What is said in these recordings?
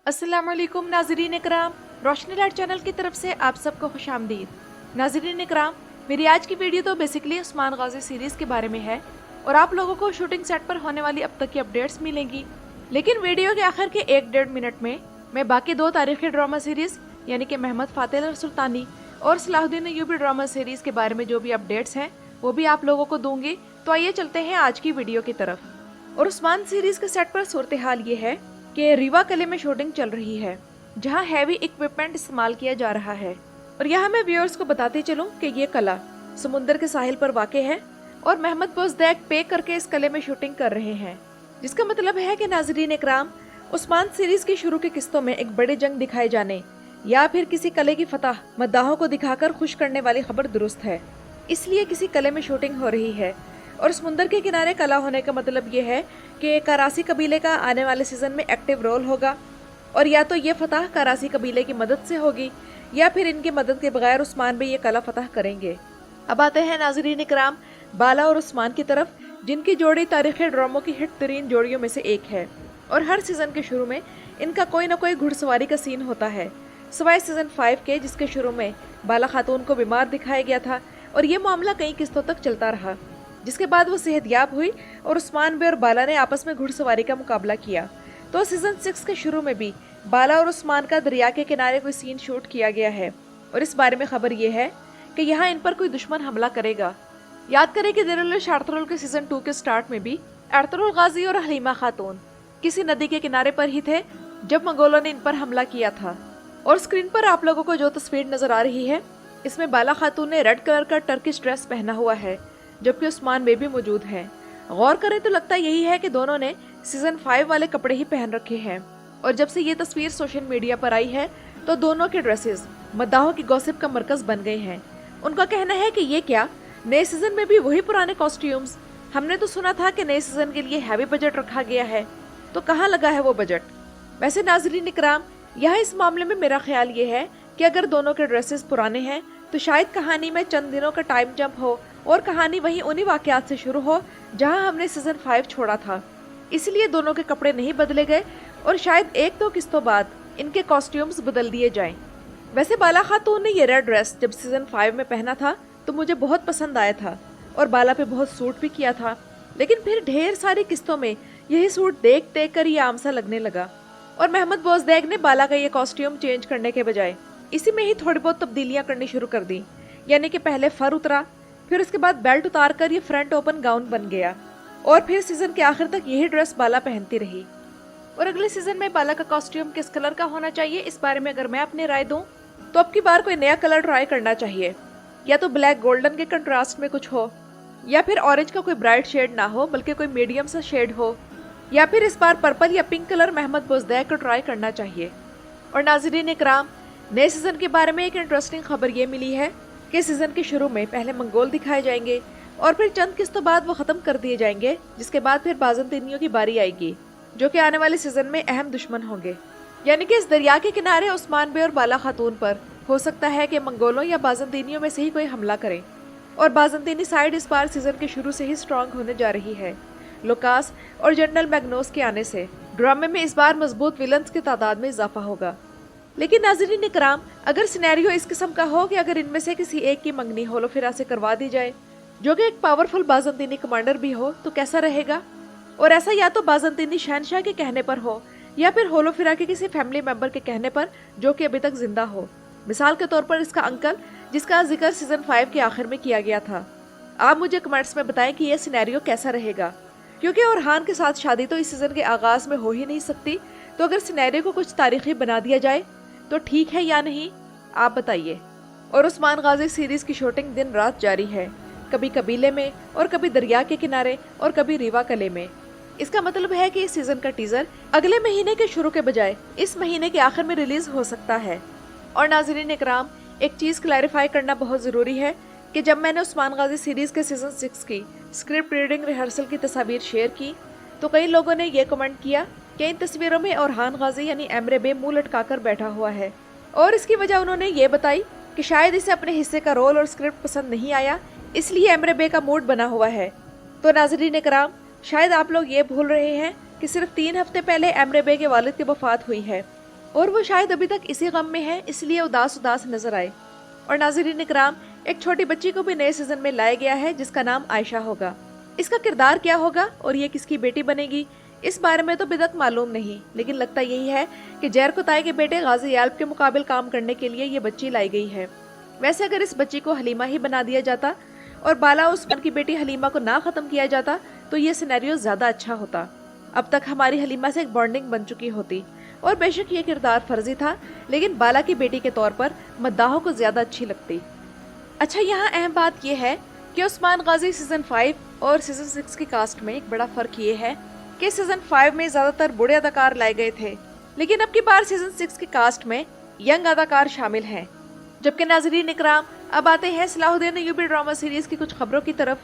अस्सलाम वालेकुम नाज़रीन इकराम, रोशनी लाइट चैनल की तरफ से आप सबको खुश आमदीद। नाज़रीन इकराम, मेरी आज की वीडियो तो बेसिकली उस्मान गाजी सीरीज़ के बारे में है और आप लोगों को शूटिंग सेट पर होने वाली अब तक की अपडेट्स मिलेंगी। लेकिन वीडियो के आखिर के 1-1.5 मिनट में मैं बाकी 2 तारीखी ड्रामा सीरीज़ यानी कि महमद फातिह अल सुल्तानी और सलाहुद्दीन अय्यूबी ड्रामा सीरीज़ के बारे में जो भी अपडेट्स हैं वो भी आप लोगों को दूंगी। तो आइए चलते हैं आज की वीडियो की तरफ। और उस्मान सीरीज़ के सेट पर सूरत हाल ये है कि रीवा किले में शूटिंग चल रही है, जहां हैवी इक्विपमेंट इस्तेमाल किया जा रहा है। और यहाँ मैं व्यूअर्स को बताती चलूं कि ये कला समुंदर के साहिल पर वाक़ है और महमद बोज़दैक पे करके इस किले में शूटिंग कर रहे हैं, जिसका मतलब है कि नाज़रीन इकराम, उस्मान सीरीज की शुरू की किस्तों में एक बड़ी जंग दिखाए जाने या फिर किसी कले की फतह मद्दाहों को दिखाकर खुश करने वाली खबर दुरुस्त है। इसलिए किसी कले में शूटिंग हो रही है और समुंदर के किनारे कला होने का मतलब ये है कि करासी कबीले का आने वाले सीजन में एक्टिव रोल होगा और या तो ये फतह करासी कबीले की मदद से होगी या फिर इनकी मदद के बगैर उस्मान भी ये कला फतह करेंगे। अब आते हैं नाज़रीन इकराम बाला और उस्मान की तरफ, जिनकी जोड़ी तारीख़ी ड्रामों की हिट तरीन जोड़ियों में से एक है और हर सीजन के शुरू में इनका कोई ना कोई घुड़सवारी का सीन होता है, सिवाय सीजन 5 के, जिसके शुरू में बाला खातून को बीमार दिखाया गया था और ये मामला कई किस्तों तक चलता रहा, जिसके बाद वो सेहतयाब हुई और उस्मान बे और बाला ने आपस में घुड़सवारी का मुकाबला किया। तो सीजन 6 के शुरू में भी बाला और उस्मान का दरिया के किनारे कोई सीन शूट किया गया है और इस बारे में खबर ये है कि यहाँ इन पर कोई दुश्मन हमला करेगा। याद करें कि दिरुल शार्तरुल के सीजन 2 के स्टार्ट में भी अर्तुरुल गाजी और हलीमा खातून किसी नदी के किनारे पर ही थे जब मंगोलों ने इन पर हमला किया था। और स्क्रीन पर आप लोगों को जो तस्वीर नजर आ रही है, इसमें बाला खातून ने रेड कलर का टर्किश ड्रेस पहना हुआ है, जबकि उस्मान बे भी मौजूद हैं। गौर करें तो लगता यही है कि दोनों ने सीजन 5 वाले कपड़े ही पहन रखे हैं और जब से ये तस्वीर सोशल मीडिया पर आई है तो दोनों के ड्रेसेस मद्दाहों की गॉसिप का मरकज बन गए हैं। उनका कहना है कि ये क्या, नए सीजन में भी वही पुराने कॉस्ट्यूम्स? हमने तो सुना था कि नए सीजन के लिए हैवी बजट रखा गया है, तो कहाँ लगा है वो बजट? वैसे नाज़रीन इकराम, यहाँ इस मामले में मेरा ख्याल ये है कि अगर दोनों के ड्रेसेस पुराने हैं तो शायद कहानी में चंद दिनों का टाइम जंप हो और कहानी वहीं उन्हीं वाकयात से शुरू हो जहां हमने सीजन 5 छोड़ा था। इसलिए दोनों के कपड़े नहीं बदले गए और शायद 1-2 किस्तों बाद इनके कॉस्ट्यूम्स बदल दिए जाएं। वैसे बाला खातून ने ये रेड ड्रेस जब सीजन 5 में पहना था तो मुझे बहुत पसंद आया था और बाला पे बहुत सूट भी किया था, लेकिन फिर ढेर सारी किस्तों में यही सूट देख देख कर ये आम सा लगने लगा और महमद बोज़दैक ने बाला का ये कॉस्ट्यूम चेंज करने के बजाय इसी में ही थोड़ी बहुत तब्दीलियां करनी शुरू कर दी। यानी कि पहले फर उतरा, फिर उसके बाद बेल्ट उतार कर ये फ्रंट ओपन गाउन बन गया और फिर सीजन के आखिर तक यही ड्रेस बाला पहनती रही। और अगले सीजन में बाला का कॉस्ट्यूम किस कलर का होना चाहिए, इस बारे में अगर मैं अपनी राय दूं तो अब की बार कोई नया कलर ट्राई करना चाहिए। या तो ब्लैक गोल्डन के कंट्रास्ट में कुछ हो, या फिर ऑरेंज का कोई ब्राइट शेड ना हो बल्कि कोई मीडियम सा शेड हो, या फिर इस बार पर्पल या पिंक कलर महमद बोज़दैक को ट्राई करना चाहिए। और नाज़रीन इकराम, नए सीजन के बारे में एक इंटरेस्टिंग खबर ये मिली है कि सीजन के शुरू में पहले मंगोल दिखाए जाएंगे और फिर चंद किस्तों बाद वो खत्म कर दिए जाएंगे, जिसके बाद फिर बाज़ंतीनियों की बारी आएगी, जो कि आने वाले सीजन में अहम दुश्मन होंगे। यानी कि इस दरिया के किनारे उस्मान बे और बाला खातून पर हो सकता है कि मंगोलों या बाज़ंतीनियों में से ही कोई हमला करे। और बाज़ंतीनी साइड इस बार सीजन के शुरू से ही स्ट्रांग होने जा रही है। लुकास और जनरल मैग्नोस के आने से ड्रामे में इस बार मजबूत विलन्स की तादाद में इजाफा होगा। लेकिन नाज़रीन इकराम, अगर सिनेरियो इस किस्म का हो कि अगर इनमें से किसी एक की मंगनी होलोफिरा से करवा दी जाए, जो कि एक पावरफुल बाज़ंतीनी कमांडर भी हो, तो कैसा रहेगा? और ऐसा या तो बाज़ंतीनी शहनशाह के कहने पर हो या फिर होलोफिरा के किसी फैमिली मेंबर के कहने पर जो कि अभी तक जिंदा हो। मिसाल के तौर पर इसका अंकल, जिसका जिक्र सीजन 5 के आखिर में किया गया था। आप मुझे कमेंट्स में बताएं कि यह सिनेरियो कैसा रहेगा, क्योंकि ओरहान के साथ शादी तो इस सीजन के आगाज में हो ही नहीं सकती। तो अगर सिनेरियो को कुछ तारीखी बना दिया जाए तो ठीक है या नहीं, आप बताइए। और उस्मान गाजी सीरीज की शूटिंग दिन रात जारी है, कभी कबीले में और कभी दरिया के किनारे और कभी रीवा किले में। इसका मतलब है कि इस सीजन का टीजर अगले महीने के शुरू के बजाय इस महीने के आखिर में रिलीज हो सकता है। और नाज़रीन इकराम, एक चीज़ क्लैरिफाई करना बहुत ज़रूरी है कि जब मैंने उस्मान गाजी सीरीज के सीजन 6 की स्क्रिप्ट रीडिंग रिहर्सल की तस्वीर शेयर की तो कई लोगों ने ये कमेंट किया कि इन तस्वीरों में ओरहान गाजी यानी एमरे बे मुंह लटकाकर बैठा हुआ है, और इसकी वजह उन्होंने ये बताई कि शायद इसे अपने हिस्से का रोल और स्क्रिप्ट पसंद नहीं आया, इसलिए एमरे बे का मूड बना हुआ है। तो नाज़रीन इकराम, शायद आप लोग ये भूल रहे हैं कि सिर्फ 3 हफ्ते पहले एमरे बे के वालिद की वफात हुई है اور وہ شاید ابھی تک اسی غم میں ہے، اس لیے اداس اداس نظر آئے۔ اور ناظرین اکرام، ایک چھوٹی بچی کو بھی نئے سیزن میں لایا گیا ہے جس کا نام عائشہ ہوگا۔ اس کا کردار کیا ہوگا اور یہ کس کی بیٹی بنے گی، اس بارے میں تو ابھی تک معلوم نہیں، لیکن لگتا یہی ہے کہ جیر کوتائے کے بیٹے غازی یالب کے مقابل کام کرنے کے لیے یہ بچی لائی گئی ہے۔ ویسے اگر اس بچی کو حلیمہ ہی بنا دیا جاتا اور بالا عثمان کی بیٹی حلیمہ کو نہ ختم کیا جاتا تو یہ سینیریو زیادہ اچھا ہوتا۔ اب تک ہماری حلیمہ سے ایک بانڈنگ بن چکی ہوتی، اور بے شک یہ کردار فرضی تھا، لیکن بالا کی بیٹی کے طور پر مداحوں کو زیادہ اچھی لگتی۔ اچھا، یہاں اہم بات یہ ہے کہ عثمان غازی سیزن 5 اور سیزن 6 کی کاسٹ میں ایک بڑا فرق یہ ہے کہ سیزن 5 میں زیادہ تر بوڑھے اداکار لائے گئے تھے، لیکن اب کی بار سیزن 6 کی کاسٹ میں ینگ اداکار شامل ہیں۔ جبکہ ناظرین اکرام، اب آتے ہیں صلاح الدین ایوبی ڈرامہ سیریز کی کچھ خبروں کی طرف،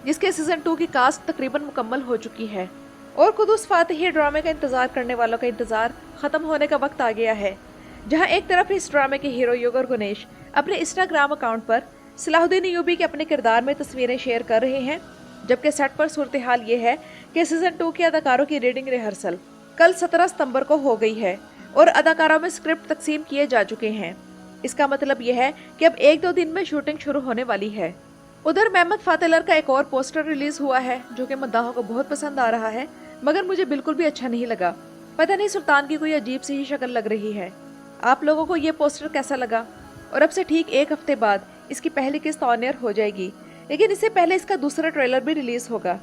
جس کے سیزن 2 کی کاسٹ تقریباً مکمل ہو چکی ہے، اور قدوس فاتحی ڈرامے کا انتظار کرنے والوں کا انتظار ختم ہونے کا وقت آ گیا ہے۔ جہاں ایک طرف اس ڈرامے کے ہیرو یوگر گنیش اپنے انسٹاگرام اکاؤنٹ پر صلاح الدین ایوبی کے اپنے کردار میں تصویریں شیئر کر رہے ہیں، جبکہ سیٹ پر صورتحال یہ ہے کہ سیزن 2 کے اداکاروں کی ریڈنگ ریہرسل کل 17 ستمبر کو ہو گئی ہے اور اداکاروں میں اسکرپٹ تقسیم کیے جا چکے ہیں۔ اس کا مطلب یہ ہے کہ اب 1-2 دن میں شوٹنگ شروع ہونے والی ہے۔ ادھر محمد فاتح کا ایک اور پوسٹر ریلیز ہوا ہے جو کہ مداحوں کو بہت پسند آ رہا ہے، مگر مجھے بالکل بھی اچھا نہیں لگا۔ پتہ نہیں سلطان کی کوئی عجیب سی ہی شکل لگ رہی ہے۔ آپ لوگوں کو یہ پوسٹر کیسا لگا؟ اور اب سے ٹھیک 1 ہفتے بعد اس کی پہلی قسط آن ایئر ہو جائے گی، لیکن اس سے پہلے اس کا دوسرا ٹریلر بھی ریلیز ہوگا۔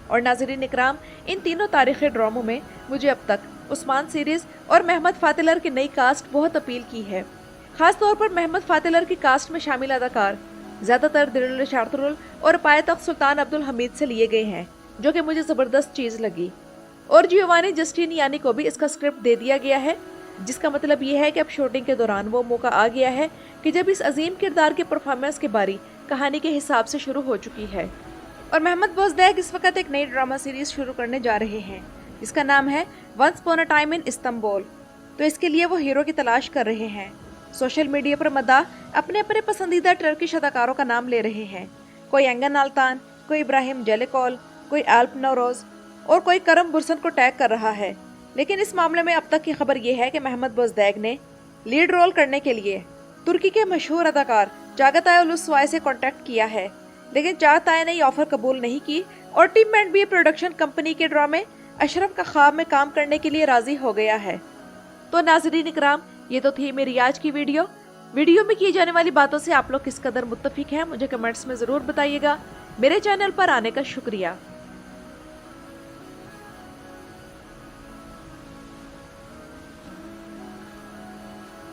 اور ناظرین اکرام، ان تینوں تاریخی ڈراموں میں مجھے اب تک عثمان سیریز اور محمد فاتح کی نئی کاسٹ بہت اپیل کی ہے۔ خاص طور پر محمد فاتح کی کاسٹ میں شامل اداکار زیادہ تر دلال شارترول اور پائے تخت سلطان عبدالحمید سے لیے گئے ہیں، جو کہ مجھے زبردست چیز لگی۔ اور جیوانی جسٹینیانی کو بھی اس کا اسکرپٹ دے دیا گیا ہے، جس کا مطلب یہ ہے کہ اب شوٹنگ کے دوران وہ موقع آ گیا ہے کہ جب اس عظیم کردار کے پرفارمنس کی باری کہانی کے حساب سے شروع ہو چکی ہے۔ اور محمد بوزدیگ اس وقت ایک نئی ڈرامہ سیریز شروع کرنے جا رہے ہیں جس کا نام ہے once upon a time in Istanbul, تو اس کے لیے وہ ہیرو کی تلاش کر رہے ہیں۔ سوشل میڈیا پر مداح اپنے پسندیدہ ٹرکش اداکاروں کا نام لے رہے ہیں، کوئی انگن آلتان، کوئی ابراہیم جیلیکول، کوئی الپ نوروز اور کوئی کرم برسن کو ٹیگ کر رہا ہے۔ لیکن اس معاملے میں اب تک کی خبر یہ ہے کہ محمد بوزدیگ نے لیڈ رول کرنے کے لیے ترکی کے مشہور اداکار چاغاتائی اولوسوائے سے کانٹیکٹ کیا ہے، لیکن چاغاتائی نے یہ آفر قبول نہیں کی اور ٹیم مینٹ بھی پروڈکشن کمپنی کے ڈرامے اشرف کا خواب میں کام کرنے کے لیے راضی ہو گیا ہے۔ تو ناظرین اکرام، یہ تو تھی میری آج کی ویڈیو میں کی جانے والی باتوں سے آپ لوگ کس قدر متفق ہیں مجھے کمنٹس میں ضرور بتائیے گا۔ میرے چینل پر آنے کا شکریہ۔